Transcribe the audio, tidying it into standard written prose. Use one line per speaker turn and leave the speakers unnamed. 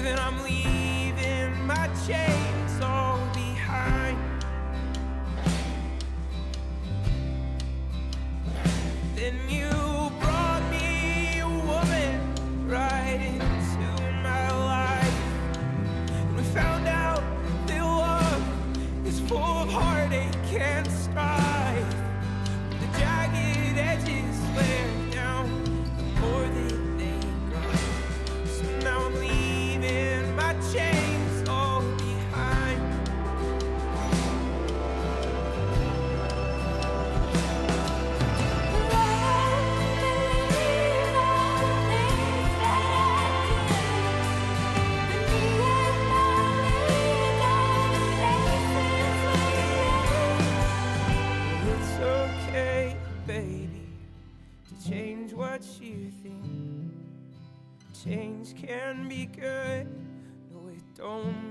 then I'm leaving my chains all behind. Then you brought me a woman right into my life, and we found out that love is full of heartache and strife. The jagged edges wear down the more that they grow. So now I'm leaving my chains all behind. It's okay, baby, to change what you think. Change can be good, no, it don't